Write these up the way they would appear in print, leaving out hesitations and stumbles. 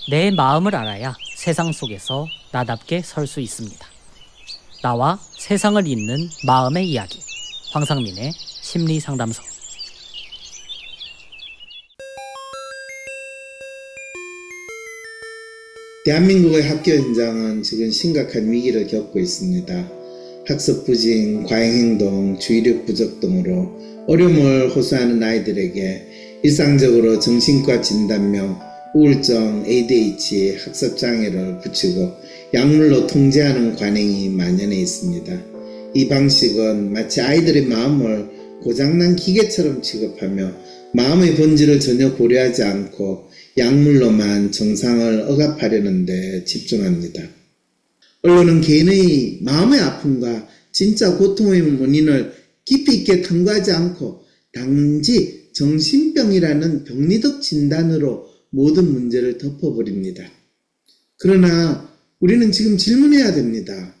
내 마음을 알아야 세상 속에서 나답게 설 수 있습니다. 나와 세상을 잇는 마음의 이야기. 황상민의 심리상담소. 대한민국의 학교 현장은 지금 심각한 위기를 겪고 있습니다. 학습 부진, 과잉행동, 주의력 부족 등으로 어려움을 호소하는 아이들에게 일상적으로 정신과 진단명, 우울증, ADHD, 학습장애를 붙이고 약물로 통제하는 관행이 만연해 있습니다. 이 방식은 마치 아이들의 마음을 고장난 기계처럼 취급하며 마음의 본질을 전혀 고려하지 않고 약물로만 정상을 억압하려는 데 집중합니다. 언론은 개인의 마음의 아픔과 진짜 고통의 원인을 깊이 있게 탐구하지 않고 단지 정신병이라는 병리적 진단으로 모든 문제를 덮어버립니다. 그러나 우리는 지금 질문해야 됩니다.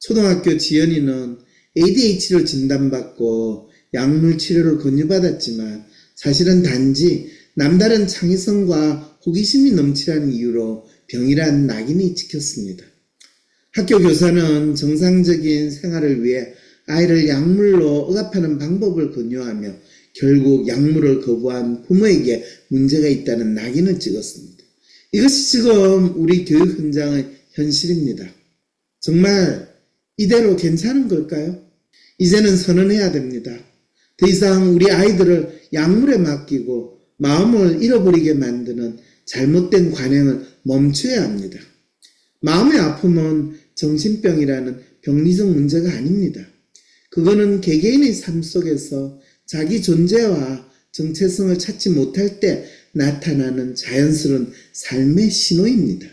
초등학교 지연이는 ADHD를 진단받고 약물 치료를 권유받았지만 사실은 단지 남다른 창의성과 호기심이 넘치라는 이유로 병이란 낙인이 찍혔습니다. 학교 교사는 정상적인 생활을 위해 아이를 약물로 억압하는 방법을 권유하며 결국 약물을 거부한 부모에게 문제가 있다는 낙인을 찍었습니다. 이것이 지금 우리 교육 현장의 현실입니다. 정말 이대로 괜찮은 걸까요? 이제는 선언해야 됩니다. 더 이상 우리 아이들을 약물에 맡기고 마음을 잃어버리게 만드는 잘못된 관행을 멈춰야 합니다. 마음의 아픔은 정신병이라는 병리적 문제가 아닙니다. 그거는 개개인의 삶 속에서 자기 존재와 정체성을 찾지 못할 때 나타나는 자연스러운 삶의 신호입니다.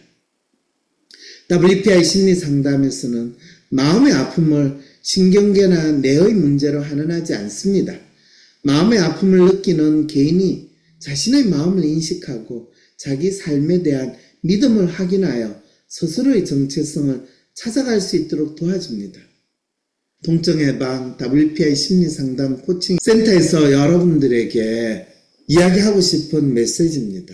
WPI 심리상담에서는 마음의 아픔을 신경계나 뇌의 문제로 한원하지 않습니다. 마음의 아픔을 느끼는 개인이 자신의 마음을 인식하고 자기 삶에 대한 믿음을 확인하여 스스로의 정체성을 찾아갈 수 있도록 도와줍니다. 동정예방 WPI 심리상담 코칭 센터에서 여러분들에게 이야기하고 싶은 메시지입니다.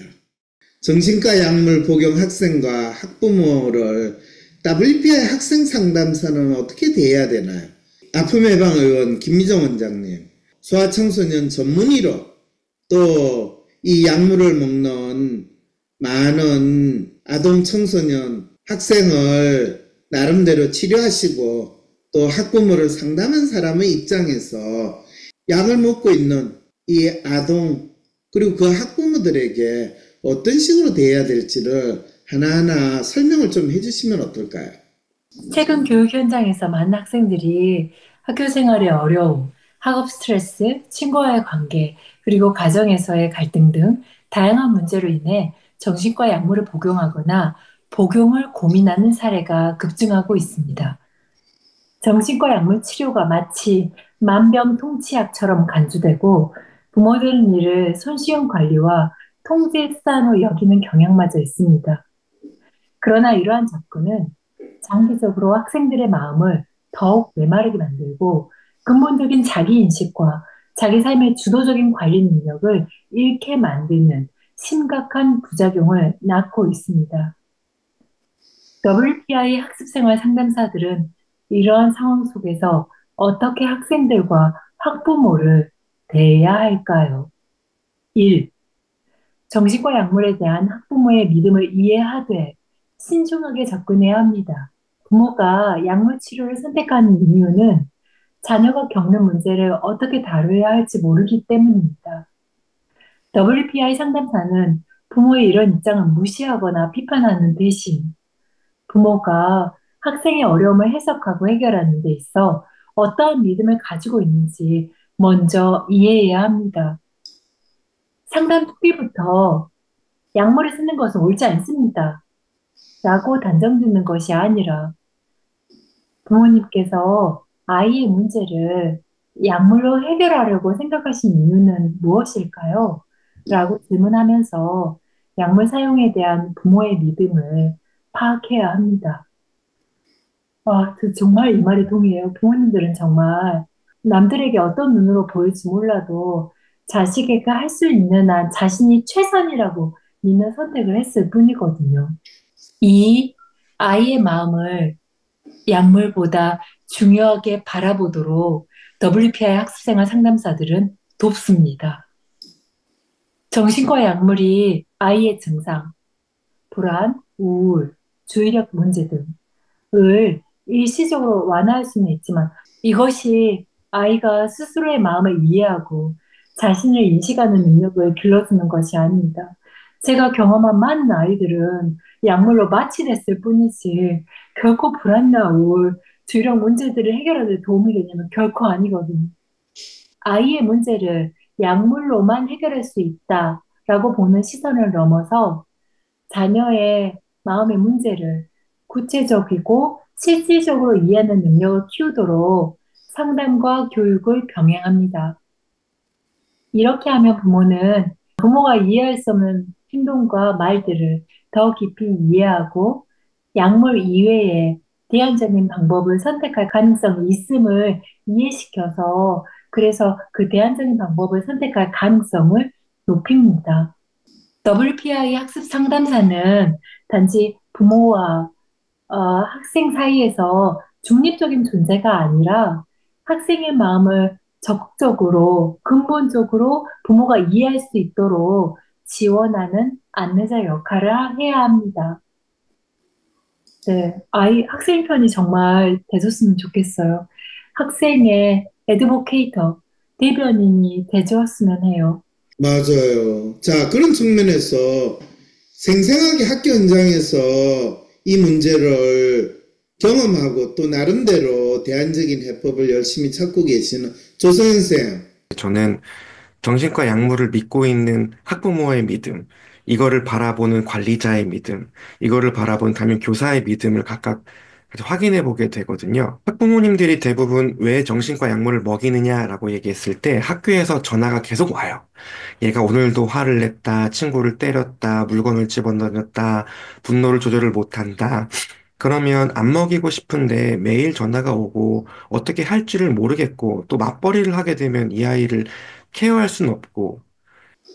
정신과 약물 복용 학생과 학부모를 WPI 학생상담사는 어떻게 대해야 되나요? 아픔예방의원 김미정 원장님, 소아청소년 전문의로 또 이 약물을 먹는 많은 아동 청소년 학생을 나름대로 치료하시고 또 학부모를 상담한 사람의 입장에서 약을 먹고 있는 이 아동 그리고 그 학부모들에게 어떤 식으로 대해야 될지를 하나하나 설명을 좀 해주시면 어떨까요? 최근 교육 현장에서 많은 학생들이 학교 생활의 어려움, 학업 스트레스, 친구와의 관계, 그리고 가정에서의 갈등 등 다양한 문제로 인해 정신과 약물을 복용하거나 복용을 고민하는 사례가 급증하고 있습니다. 정신과 약물 치료가 마치 만병통치약처럼 간주되고 부모들은 이를 손쉬운 관리와 통제 수단으로 여기는 경향마저 있습니다. 그러나 이러한 접근은 장기적으로 학생들의 마음을 더욱 메마르게 만들고 근본적인 자기인식과 자기 삶의 주도적인 관리 능력을 잃게 만드는 심각한 부작용을 낳고 있습니다. WPI 학습생활 상담사들은 이러한 상황 속에서 어떻게 학생들과 학부모를 대해야 할까요? 1. 정신과 약물에 대한 학부모의 믿음을 이해하되 신중하게 접근해야 합니다. 부모가 약물 치료를 선택하는 이유는 자녀가 겪는 문제를 어떻게 다뤄야 할지 모르기 때문입니다. WPI 상담사는 부모의 이런 입장을 무시하거나 비판하는 대신 부모가 학생의 어려움을 해석하고 해결하는 데 있어 어떠한 믿음을 가지고 있는지 먼저 이해해야 합니다. 상담 초기부터 약물을 쓰는 것은 옳지 않습니다. 라고 단정 짓는 것이 아니라 부모님께서 아이의 문제를 약물로 해결하려고 생각하신 이유는 무엇일까요? 라고 질문하면서 약물 사용에 대한 부모의 믿음을 파악해야 합니다. 정말 이 말에 동의해요. 부모님들은 정말 남들에게 어떤 눈으로 보일지 몰라도 자식에게 할 수 있는 한 자신이 최선이라고 믿는 선택을 했을 뿐이거든요. 이 아이의 마음을 약물보다 중요하게 바라보도록 WPI 학습생활 상담사들은 돕습니다. 정신과 약물이 아이의 증상, 불안, 우울, 주의력 문제 등을 일시적으로 완화할 수는 있지만 이것이 아이가 스스로의 마음을 이해하고 자신을 인식하는 능력을 길러주는 것이 아닙니다. 제가 경험한 많은 아이들은 약물로 마취됐을 뿐이지 결코 불안이나 우울, 주의력 문제들을 해결하는 데 도움이 되냐면 결코 아니거든요. 아이의 문제를 약물로만 해결할 수 있다라고 보는 시선을 넘어서 자녀의 마음의 문제를 구체적이고 실질적으로 이해하는 능력을 키우도록 상담과 교육을 병행합니다. 이렇게 하면 부모는 부모가 이해할 수 없는 행동과 말들을 더 깊이 이해하고 약물 이외에 대안적인 방법을 선택할 가능성이 있음을 이해시켜서 그래서 그 대안적인 방법을 선택할 가능성을 높입니다. WPI 학습 상담사는 단지 부모와 학생 사이에서 중립적인 존재가 아니라 학생의 마음을 적극적으로, 근본적으로 부모가 이해할 수 있도록 지원하는 안내자 역할을 해야 합니다. 네, 학생 편이 정말 돼줬으면 좋겠어요. 학생의 애드보케이터, 대변인이 돼주었으면 해요. 맞아요. 자, 그런 측면에서 생생하게 학교 현장에서 이 문제를 경험하고 또 나름대로 대안적인 해법을 열심히 찾고 계시는 조성현 쌤. 저는 정신과 약물을 믿고 있는 학부모의 믿음, 이거를 바라보는 관리자의 믿음, 이거를 바라본 담임 교사의 믿음을 각각 확인해 보게 되거든요. 학부모님들이 대부분 왜 정신과 약물을 먹이느냐라고 얘기했을 때 학교에서 전화가 계속 와요. 얘가 오늘도 화를 냈다, 친구를 때렸다, 물건을 집어넣었다, 분노를 조절을 못한다. 그러면 안 먹이고 싶은데 매일 전화가 오고 어떻게 할지를 모르겠고 또 맞벌이를 하게 되면 이 아이를 케어할 수는 없고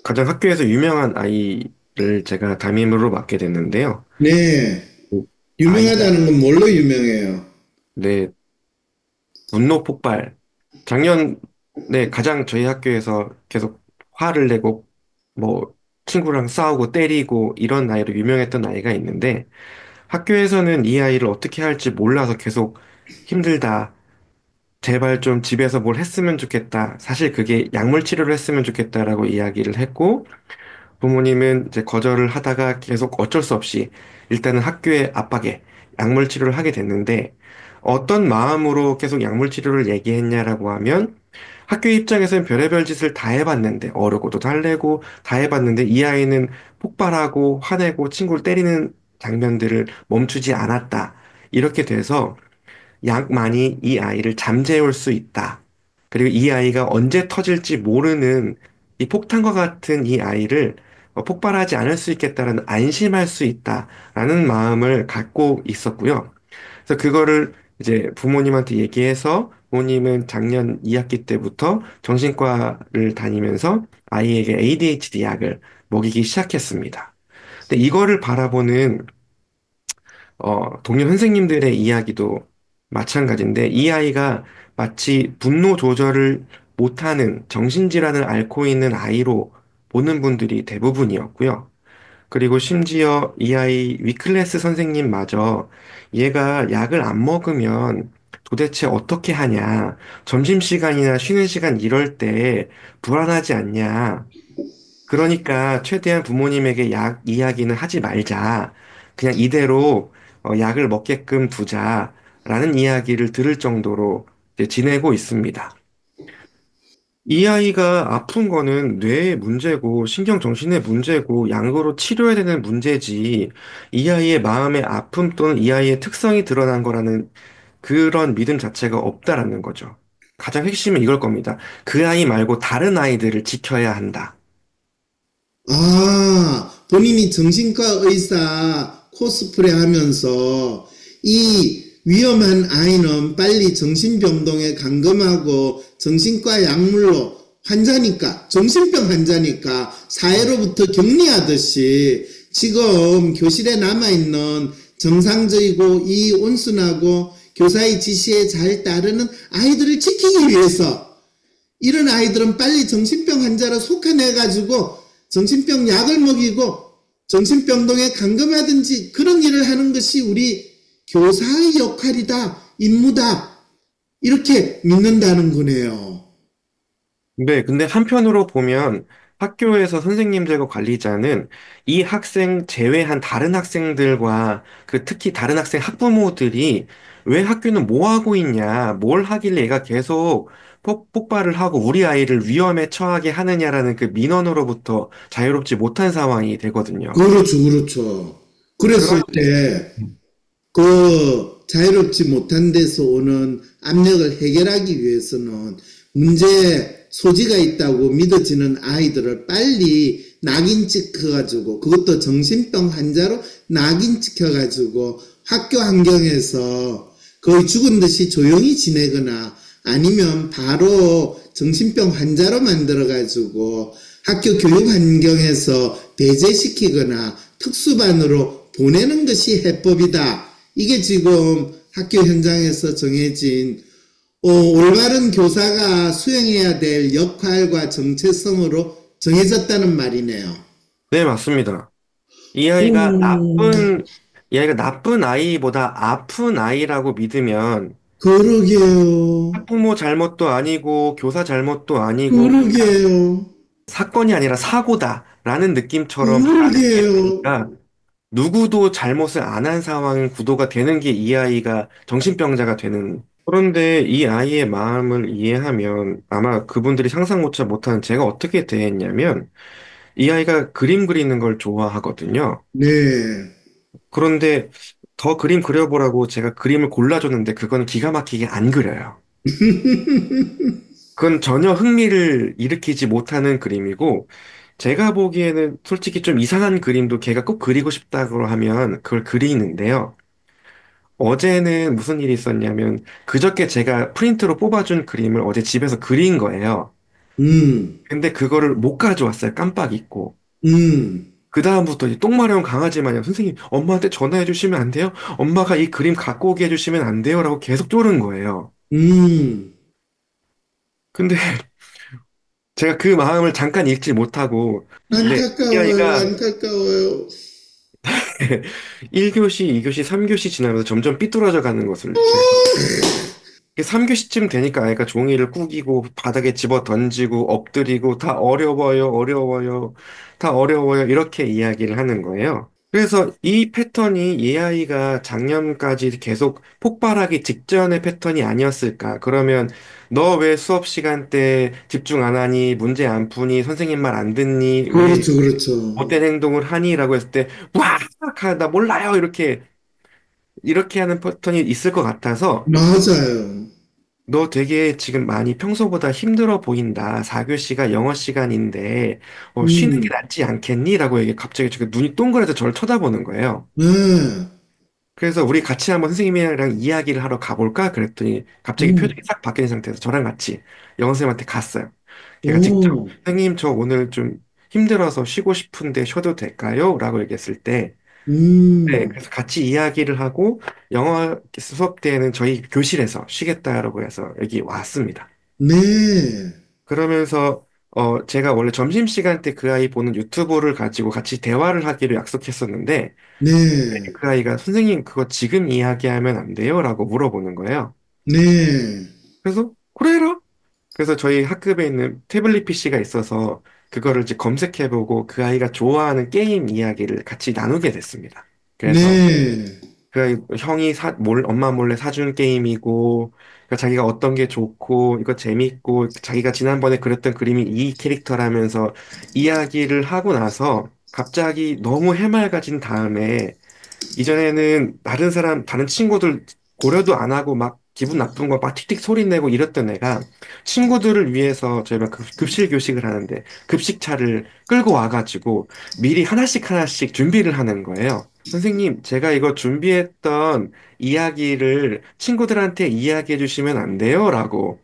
가장 학교에서 유명한 아이를 제가 담임으로 맡게 됐는데요. 네. 그 아이가 유명하다는 건 뭘로 유명해요? 네, 분노 폭발. 작년에 가장 저희 학교에서 계속 화를 내고 뭐 친구랑 싸우고 때리고 이런 아이로 유명했던 아이가 있는데 학교에서는 이 아이를 어떻게 할지 몰라서 계속 힘들다. 제발 좀 집에서 뭘 했으면 좋겠다. 사실 그게 약물 치료를 했으면 좋겠다라고 이야기를 했고 부모님은 이제 거절을 하다가 계속 어쩔 수 없이 일단은 학교의 압박에 약물 치료를 하게 됐는데 어떤 마음으로 계속 약물 치료를 얘기했냐라고 하면 학교 입장에서는 별의별 짓을 다 해봤는데 어르고도 달래고 다 해봤는데 이 아이는 폭발하고 화내고 친구를 때리는 장면들을 멈추지 않았다. 이렇게 돼서 약만이 이 아이를 잠재울 수 있다. 그리고 이 아이가 언제 터질지 모르는 이 폭탄과 같은 이 아이를 폭발하지 않을 수 있겠다라는 안심할 수 있다라는 마음을 갖고 있었고요. 그래서 그거를 이제 부모님한테 얘기해서 부모님은 작년 2학기 때부터 정신과를 다니면서 아이에게 ADHD 약을 먹이기 시작했습니다. 근데 이거를 바라보는 동료 선생님들의 이야기도 마찬가지인데, 이 아이가 마치 분노 조절을 못하는 정신질환을 앓고 있는 아이로 보는 분들이 대부분이었고요. 그리고 심지어 이 아이 위클래스 선생님마저 얘가 약을 안 먹으면 도대체 어떻게 하냐, 점심시간이나 쉬는 시간 이럴 때 불안하지 않냐, 그러니까 최대한 부모님에게 약 이야기는 하지 말자. 그냥 이대로 약을 먹게끔 두자라는 이야기를 들을 정도로 이제 지내고 있습니다. 이 아이가 아픈 거는 뇌의 문제고 신경정신의 문제고 약으로 치료해야 되는 문제지 이 아이의 마음의 아픔 또는 이 아이의 특성이 드러난 거라는 그런 믿음 자체가 없다라는 거죠. 가장 핵심은 이걸 겁니다. 그 아이 말고 다른 아이들을 지켜야 한다. 본인이 정신과 의사 코스프레 하면서 이 위험한 아이는 빨리 정신병동에 감금하고 정신과 약물로 환자니까, 정신병 환자니까 사회로부터 격리하듯이 지금 교실에 남아있는 정상적이고 이 온순하고 교사의 지시에 잘 따르는 아이들을 지키기 위해서 이런 아이들은 빨리 정신병 환자로 속아내가지고 정신병 약을 먹이고 정신병동에 감금하든지 그런 일을 하는 것이 우리 교사의 역할이다, 임무다, 이렇게 믿는다는 거네요. 네, 근데 한편으로 보면 학교에서 선생님들과 관리자는 이 학생 제외한 다른 학생들과 그 특히 다른 학생 학부모들이 왜 학교는 뭐 하고 있냐, 뭘 하길래 얘가 계속 폭발을 하고 우리 아이를 위험에 처하게 하느냐라는 그 민원으로부터 자유롭지 못한 상황이 되거든요. 그렇죠, 그렇죠. 그랬을 그런, 때 그 자유롭지 못한 데서 오는 압력을 해결하기 위해서는 문제에 소지가 있다고 믿어지는 아이들을 빨리 낙인 찍혀가지고 그것도 정신병 환자로 낙인 찍혀가지고 학교 환경에서 거의 죽은 듯이 조용히 지내거나 아니면 바로 정신병 환자로 만들어가지고 학교 교육 환경에서 배제시키거나 특수반으로 보내는 것이 해법이다. 이게 지금 학교 현장에서 정해진 올바른 교사가 수행해야 될 역할과 정체성으로 정해졌다는 말이네요. 네, 맞습니다. 이 아이가 오, 나쁜 아이보다 아픈 아이라고 믿으면 그러게요. 학부모 잘못도 아니고 교사 잘못도 아니고 그러게요. 사건이 아니라 사고다라는 느낌처럼 그러게요. 받아들이니까 누구도 잘못을 안 한 상황 구도가 되는 게 이 아이가 정신병자가 되는. 그런데 이 아이의 마음을 이해하면 아마 그분들이 상상 못한 제가 어떻게 대했냐면 이 아이가 그림 그리는 걸 좋아하거든요. 네. 그런데 더 그림 그려보라고 제가 그림을 골라줬는데 그건 기가 막히게 안 그려요. 그건 전혀 흥미를 일으키지 못하는 그림이고, 제가 보기에는 솔직히 좀 이상한 그림도 걔가 꼭 그리고 싶다고 하면 그걸 그리는데요. 어제는 무슨 일이 있었냐면, 그저께 제가 프린트로 뽑아준 그림을 어제 집에서 그린 거예요. 음, 근데 그거를 못 가져왔어요. 깜빡 잊고. 음, 그다음부터 이 똥마려운 강아지 마냥 선생님, 엄마한테 전화해 주시면 안 돼요? 엄마가 이 그림 갖고 오게 해주시면 안 돼요? 라고 계속 쪼는 거예요. 음. 근데 제가 그 마음을 잠깐 읽지 못하고, 네, 이 안타까워요, 아이가 안타까워요. 1교시, 2교시, 3교시 지나면서 점점 삐뚤어져 가는 것을 제가 3교시쯤 되니까 아이가 종이를 구기고 바닥에 집어 던지고 엎드리고 다 어려워요, 어려워요, 다 어려워요 이렇게 이야기를 하는 거예요. 그래서 이 패턴이 이 아이가 작년까지 계속 폭발하기 직전의 패턴이 아니었을까? 그러면 너 왜 수업 시간 때 집중 안 하니? 문제 안 푸니? 선생님 말 안 듣니? 왜 그렇죠, 그렇죠. 못된 행동을 하니? 라고 했을 때, 와! 나 몰라요! 이렇게 하는 패턴이 있을 것 같아서, 맞아요. 너 되게 지금 많이 평소보다 힘들어 보인다. 4교시가 영어 시간인데, 쉬는 게 음, 낫지 않겠니? 라고 얘기 갑자기 눈이 동그래서 저를 쳐다보는 거예요. 네, 그래서 우리 같이 한번 선생님이랑 이야기를 하러 가볼까? 그랬더니 갑자기 표정이 음, 싹 바뀌는 상태에서 저랑 같이 영어 선생님한테 갔어요. 걔가 직접, 오, 선생님, 저 오늘 좀 힘들어서 쉬고 싶은데 쉬어도 될까요? 라고 얘기했을 때, 네, 음, 그래서 같이 이야기를 하고 영어 수업 때에는 저희 교실에서 쉬겠다라고 해서 여기 왔습니다. 네, 그러면서 제가 원래 점심시간 때 그 아이 보는 유튜브를 가지고 같이 대화를 하기로 약속했었는데 네, 그 아이가 선생님 그거 지금 이야기하면 안 돼요? 라고 물어보는 거예요. 네, 그래서 그래라. 그래서 저희 학급에 있는 태블릿 PC가 있어서 그거를 이제 검색해보고 그 아이가 좋아하는 게임 이야기를 같이 나누게 됐습니다. 그래서 네, 그 형이 엄마 몰래 사준 게임이고, 그 자기가 어떤 게 좋고, 이거 재밌고, 자기가 지난번에 그렸던 그림이 이 캐릭터라면서 이야기를 하고 나서 갑자기 너무 해맑아진 다음에 이전에는 다른 친구들 고려도 안 하고 막 기분 나쁜 거 막 틱틱 소리 내고 이랬던 애가 친구들을 위해서 저희가 급식 교식을 하는데 급식차를 끌고 와가지고 미리 하나씩 하나씩 준비를 하는 거예요. 선생님, 제가 이거 준비했던 이야기를 친구들한테 이야기해 주시면 안 돼요? 라고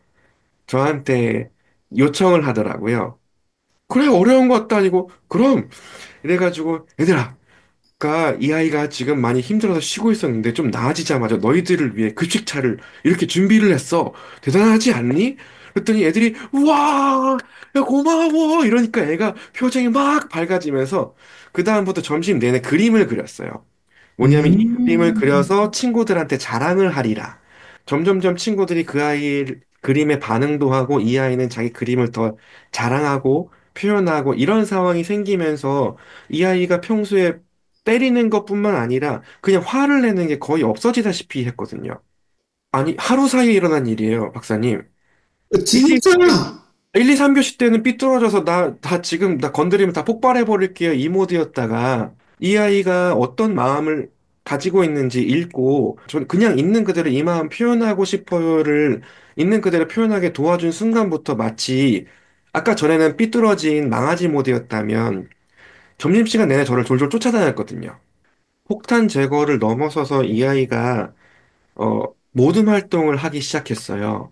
저한테 요청을 하더라고요. 그래, 어려운 것도 아니고, 그럼! 이래가지고, 얘들아, 이 아이가 지금 많이 힘들어서 쉬고 있었는데 좀 나아지자마자 너희들을 위해 급식차를 이렇게 준비를 했어. 대단하지 않니? 그랬더니 애들이 우와, 야 고마워 이러니까 애가 표정이 막 밝아지면서 그 다음부터 점심 내내 그림을 그렸어요. 뭐냐면 이 그림을 음, 그려서 친구들한테 자랑을 하리라. 점점점 친구들이 그 아이 그림에 반응도 하고 이 아이는 자기 그림을 더 자랑하고 표현하고 이런 상황이 생기면서 이 아이가 평소에 때리는 것뿐만 아니라 그냥 화를 내는 게 거의 없어지다시피 했거든요. 아니, 하루 사이에 일어난 일이에요, 박사님. 진짜? 1, 2, 3교시 때는 삐뚤어져서 다 지금 나 건드리면 다 폭발해버릴게요. 이 모드였다가 이 아이가 어떤 마음을 가지고 있는지 읽고 전 그냥 있는 그대로 이 마음 표현하고 싶어요를 있는 그대로 표현하게 도와준 순간부터 마치 아까 전에는 삐뚤어진 망아지 모드였다면 점심시간 내내 저를 졸졸 쫓아다녔거든요. 폭탄 제거를 넘어서서 이 아이가 어, 모든 활동을 하기 시작했어요.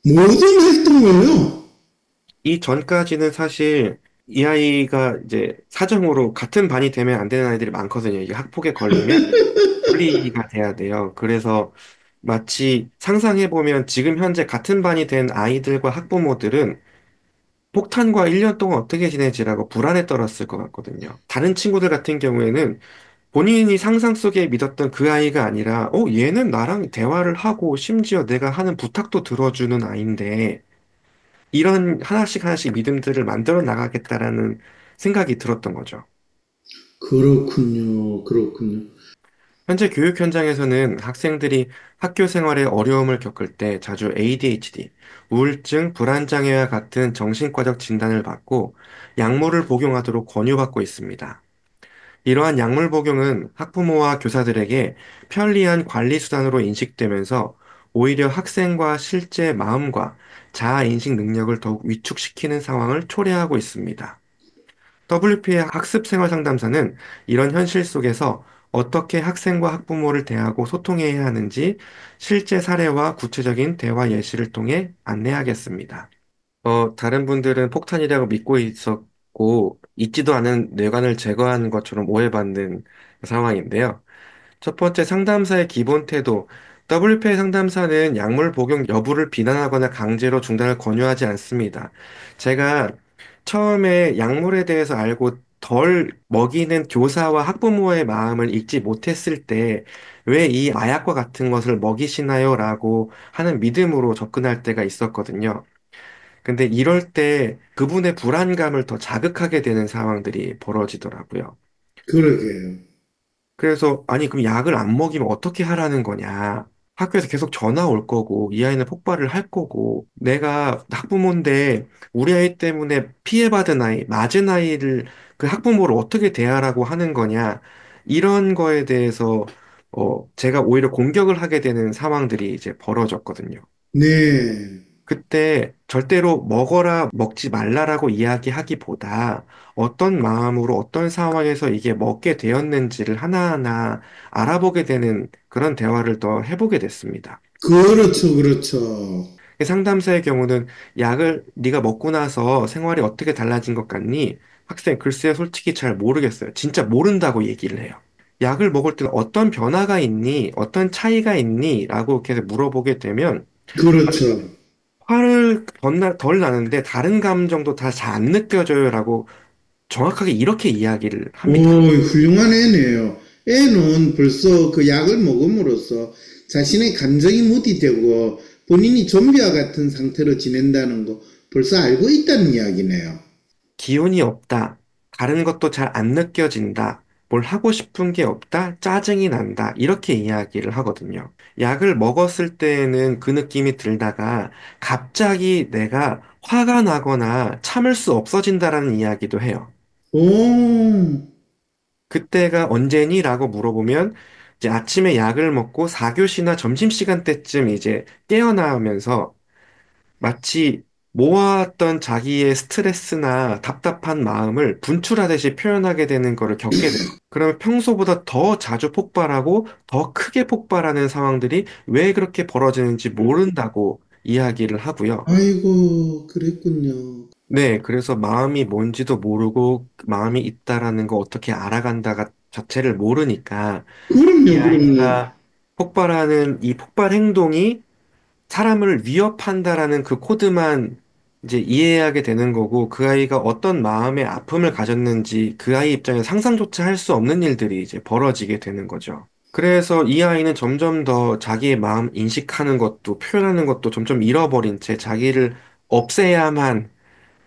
모든 활동을요? 이 전까지는 사실 이 아이가 이제 사정으로 같은 반이 되면 안 되는 아이들이 많거든요. 이게 학폭에 걸리면 분리가 돼야 돼요. 그래서 마치 상상해보면 지금 현재 같은 반이 된 아이들과 학부모들은 폭탄과 1년 동안 어떻게 지내지라고 불안에 떨었을 것 같거든요. 다른 친구들 같은 경우에는 본인이 상상 속에 믿었던 그 아이가 아니라, 얘는 나랑 대화를 하고 심지어 내가 하는 부탁도 들어주는 아이인데, 이런 하나씩 하나씩 믿음들을 만들어 나가겠다라는 생각이 들었던 거죠. 그렇군요. 그렇군요. 현재 교육 현장에서는 학생들이 학교 생활에 어려움을 겪을 때 자주 ADHD, 우울증, 불안장애와 같은 정신과적 진단을 받고 약물을 복용하도록 권유받고 있습니다. 이러한 약물 복용은 학부모와 교사들에게 편리한 관리 수단으로 인식되면서 오히려 학생과 실제 마음과 자아 인식 능력을 더욱 위축시키는 상황을 초래하고 있습니다. WP의 학습 생활 상담사는 이런 현실 속에서 어떻게 학생과 학부모를 대하고 소통해야 하는지 실제 사례와 구체적인 대화 예시를 통해 안내하겠습니다. 다른 분들은 폭탄이라고 믿고 있었고, 있지도 않은 뇌관을 제거하는 것처럼 오해받는 상황인데요. 첫 번째 상담사의 기본 태도. WPA 상담사는 약물 복용 여부를 비난하거나 강제로 중단을 권유하지 않습니다. 제가 처음에 약물에 대해서 알고 덜 먹이는 교사와 학부모의 마음을 읽지 못했을 때, 왜 이 마약과 같은 것을 먹이시나요? 라고 하는 믿음으로 접근할 때가 있었거든요. 근데 이럴 때 그분의 불안감을 더 자극하게 되는 상황들이 벌어지더라고요. 그러게요. 그래서, 아니, 그럼 약을 안 먹이면 어떻게 하라는 거냐. 학교에서 계속 전화 올 거고, 이 아이는 폭발을 할 거고, 내가 학부모인데, 우리 아이 때문에 피해받은 아이, 맞은 아이를, 그 학부모를 어떻게 대하라고 하는 거냐. 이런 거에 대해서, 제가 오히려 공격을 하게 되는 상황들이 이제 벌어졌거든요. 네. 그때 절대로 먹어라, 먹지 말라라고 이야기하기보다 어떤 마음으로 어떤 상황에서 이게 먹게 되었는지를 하나하나 알아보게 되는 그런 대화를 더 해보게 됐습니다. 그렇죠. 그렇죠. 상담사의 경우는 약을 네가 먹고 나서 생활이 어떻게 달라진 것 같니? 학생, 글쎄요, 솔직히 잘 모르겠어요. 진짜 모른다고 얘기를 해요. 약을 먹을 때는 어떤 변화가 있니? 어떤 차이가 있니? 라고 계속 물어보게 되면 그렇죠. 화를 덜 나는데 다른 감정도 다 잘 안 느껴져요라고 정확하게 이렇게 이야기를 오, 합니다. 훌륭한 애네요. 애는 벌써 그 약을 먹음으로써 자신의 감정이 무디되고 본인이 좀비와 같은 상태로 지낸다는 거 벌써 알고 있다는 이야기네요. 기운이 없다. 다른 것도 잘 안 느껴진다. 뭘 하고 싶은 게 없다. 짜증이 난다. 이렇게 이야기를 하거든요. 약을 먹었을 때는 그 느낌이 들다가 갑자기 내가 화가 나거나 참을 수 없어진다라는 이야기도 해요. 오, 그때가 언제니? 라고 물어보면 이제 아침에 약을 먹고 4교시나 점심시간 때쯤 이제 깨어나면서 마치 모아왔던 자기의 스트레스나 답답한 마음을 분출하듯이 표현하게 되는 거를 겪게 돼요. 그러면 평소보다 더 자주 폭발하고 더 크게 폭발하는 상황들이 왜 그렇게 벌어지는지 모른다고 이야기를 하고요. 아이고, 그랬군요. 네, 그래서 마음이 뭔지도 모르고 마음이 있다라는 거 어떻게 알아간다가 자체를 모르니까 이 그럼요, 그럼요. 아이가 폭발하는 이 폭발 행동이 사람을 위협한다라는 그 코드만 이제 이해하게 되는 거고 그 아이가 어떤 마음의 아픔을 가졌는지 그 아이 입장에 상상조차 할 수 없는 일들이 이제 벌어지게 되는 거죠. 그래서 이 아이는 점점 더 자기의 마음 인식하는 것도 표현하는 것도 점점 잃어버린 채 자기를 없애야만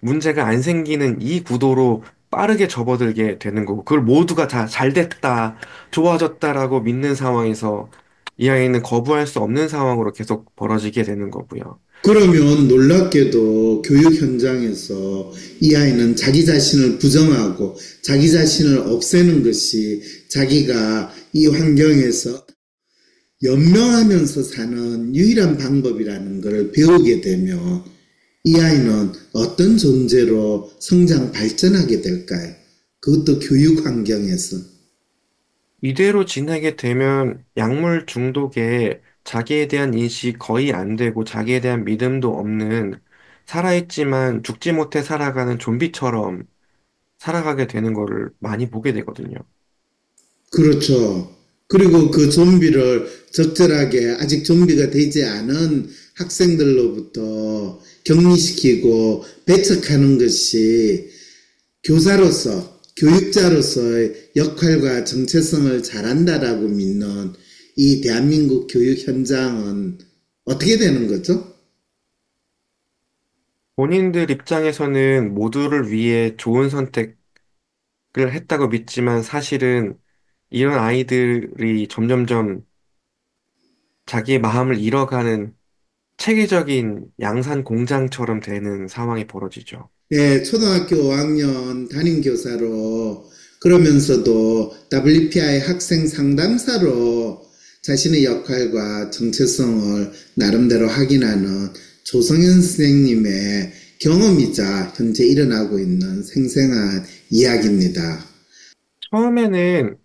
문제가 안 생기는 이 구도로 빠르게 접어들게 되는 거고, 그걸 모두가 다 잘 됐다, 좋아졌다라고 믿는 상황에서 이 아이는 거부할 수 없는 상황으로 계속 벌어지게 되는 거고요. 그러면 놀랍게도 교육 현장에서 이 아이는 자기 자신을 부정하고 자기 자신을 없애는 것이 자기가 이 환경에서 연명하면서 사는 유일한 방법이라는 것을 배우게 되면 이 아이는 어떤 존재로 성장 발전하게 될까요? 그것도 교육 환경에서. 이대로 지내게 되면 약물 중독에 자기에 대한 인식이 거의 안 되고 자기에 대한 믿음도 없는 살아있지만 죽지 못해 살아가는 좀비처럼 살아가게 되는 거를 많이 보게 되거든요. 그렇죠. 그리고 그 좀비를 적절하게 아직 좀비가 되지 않은 학생들로부터 격리시키고 배척하는 것이 교사로서, 교육자로서의 역할과 정체성을 잘한다라고 믿는 이 대한민국 교육 현장은 어떻게 되는 거죠? 본인들 입장에서는 모두를 위해 좋은 선택을 했다고 믿지만 사실은 이런 아이들이 점점점 자기의 마음을 잃어가는 체계적인 양산 공장처럼 되는 상황이 벌어지죠. 예, 초등학교 5학년 담임 교사로 그러면서도 WPI 학생 상담사로 자신의 역할과 정체성을 나름대로 확인하는 조성현 선생님의 경험이자 현재 일어나고 있는 생생한 이야기입니다. 처음에는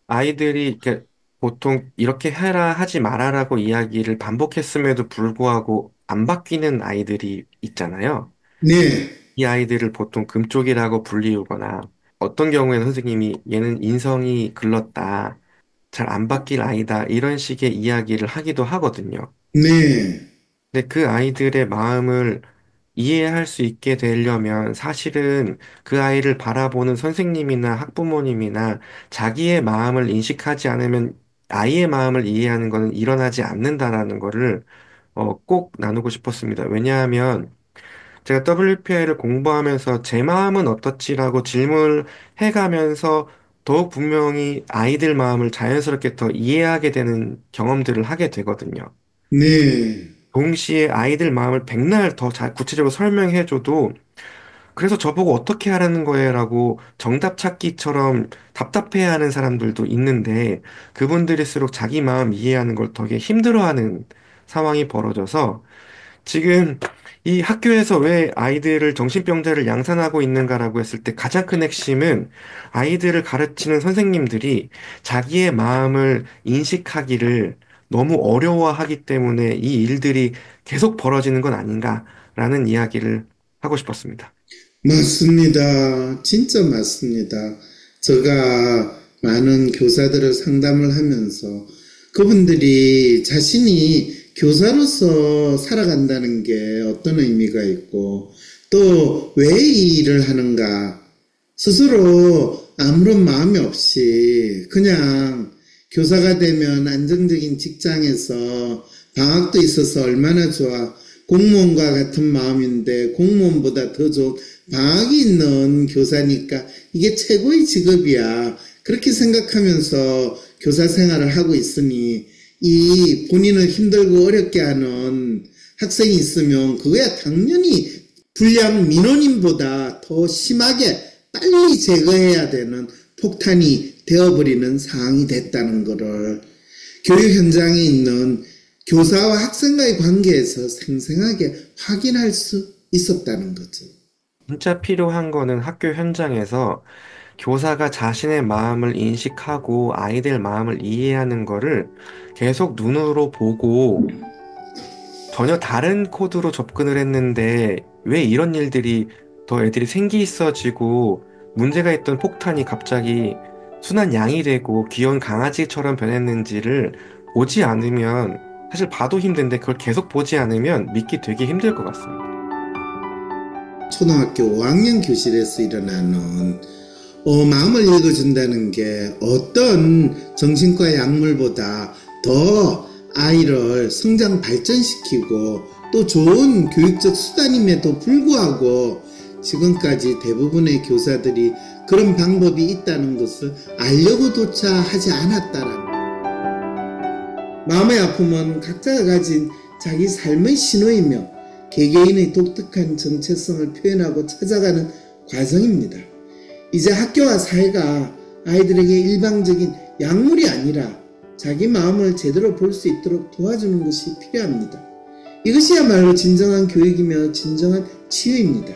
아이들이 이렇게 보통 이렇게 해라 하지 말아라고 이야기를 반복했음에도 불구하고 안 바뀌는 아이들이 있잖아요. 네, 이 아이들을 보통 금쪽이라고 불리우거나 어떤 경우에는 선생님이 얘는 인성이 글렀다. 잘 안 바뀔 아이다. 이런 식의 이야기를 하기도 하거든요. 네, 근데 그 아이들의 마음을 이해할 수 있게 되려면 사실은 그 아이를 바라보는 선생님이나 학부모님이나 자기의 마음을 인식하지 않으면 아이의 마음을 이해하는 것은 일어나지 않는다라는 거를 꼭 나누고 싶었습니다. 왜냐하면 제가 WPI를 공부하면서 제 마음은 어떻지라고 질문을 해가면서 더욱 분명히 아이들 마음을 자연스럽게 더 이해하게 되는 경험들을 하게 되거든요. 네, 동시에 아이들 마음을 백날 더 구체적으로 설명해줘도 그래서 저보고 어떻게 하라는 거예요라고 정답 찾기처럼 답답해하는 사람들도 있는데 그분들일수록 자기 마음 이해하는 걸 되게 힘들어하는 상황이 벌어져서 지금 이 학교에서 왜 아이들을 정신병자를 양산하고 있는가라고 했을 때 가장 큰 핵심은 아이들을 가르치는 선생님들이 자기의 마음을 인식하기를 너무 어려워하기 때문에 이 일들이 계속 벌어지는 건 아닌가라는 이야기를 하고 싶었습니다. 맞습니다. 진짜 맞습니다. 제가 많은 교사들을 상담을 하면서 그분들이 자신이 교사로서 살아간다는 게 어떤 의미가 있고 또 왜 이 일을 하는가 스스로 아무런 마음이 없이 그냥 교사가 되면 안정적인 직장에서 방학도 있어서 얼마나 좋아. 공무원과 같은 마음인데 공무원보다 더 좋은 방학이 있는 교사니까 이게 최고의 직업이야. 그렇게 생각하면서 교사 생활을 하고 있으니 이 본인을 힘들고 어렵게 하는 학생이 있으면 그거야 당연히 불량 민원인보다 더 심하게 빨리 제거해야 되는 폭탄이 되어버리는 상황이 됐다는 것을 교육 현장에 있는 교사와 학생과의 관계에서 생생하게 확인할 수 있었다는 거죠. 진짜 필요한 거는 학교 현장에서 교사가 자신의 마음을 인식하고 아이들 마음을 이해하는 거를 계속 눈으로 보고 전혀 다른 코드로 접근을 했는데 왜 이런 일들이 더 애들이 생기 있어지고 문제가 있던 폭탄이 갑자기 순한 양이 되고 귀여운 강아지처럼 변했는지를 보지 않으면 사실 봐도 힘든데 그걸 계속 보지 않으면 믿기 되게 힘들 것 같습니다. 초등학교 5학년 교실에서 일어나는 마음을 읽어준다는 게 어떤 정신과 약물보다 더 아이를 성장 발전시키고 또 좋은 교육적 수단임에도 불구하고 지금까지 대부분의 교사들이 그런 방법이 있다는 것을 알려고조차 하지 않았다라는 마음의 아픔은 각자가 가진 자기 삶의 신호이며 개개인의 독특한 정체성을 표현하고 찾아가는 과정입니다. 이제 학교와 사회가 아이들에게 일방적인 약물이 아니라 자기 마음을 제대로 볼 수 있도록 도와주는 것이 필요합니다. 이것이야말로 진정한 교육이며 진정한 치유입니다.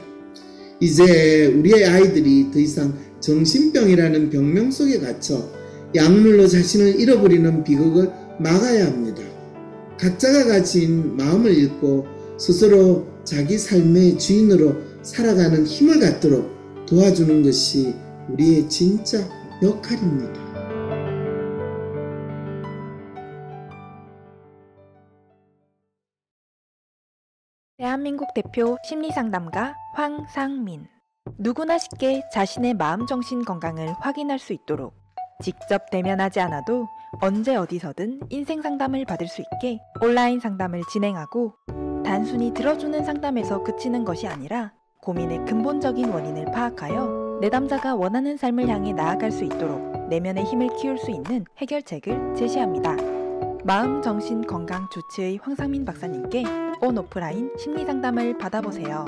이제 우리의 아이들이 더 이상 정신병이라는 병명 속에 갇혀 약물로 자신을 잃어버리는 비극을 막아야 합니다. 각자가 가진 마음을 읽고 스스로 자기 삶의 주인으로 살아가는 힘을 갖도록 도와주는 것이 우리의 진짜 역할입니다. 대한민국 대표 심리상담가 황상민. 누구나 쉽게 자신의 마음정신 건강을 확인할 수 있도록 직접 대면하지 않아도 언제 어디서든 인생 상담을 받을 수 있게 온라인 상담을 진행하고 단순히 들어주는 상담에서 그치는 것이 아니라 고민의 근본적인 원인을 파악하여 내담자가 원하는 삶을 향해 나아갈 수 있도록 내면의 힘을 키울 수 있는 해결책을 제시합니다. 마음, 정신, 건강, 조치의 황상민 박사님께 온 오프라인 심리상담을 받아보세요.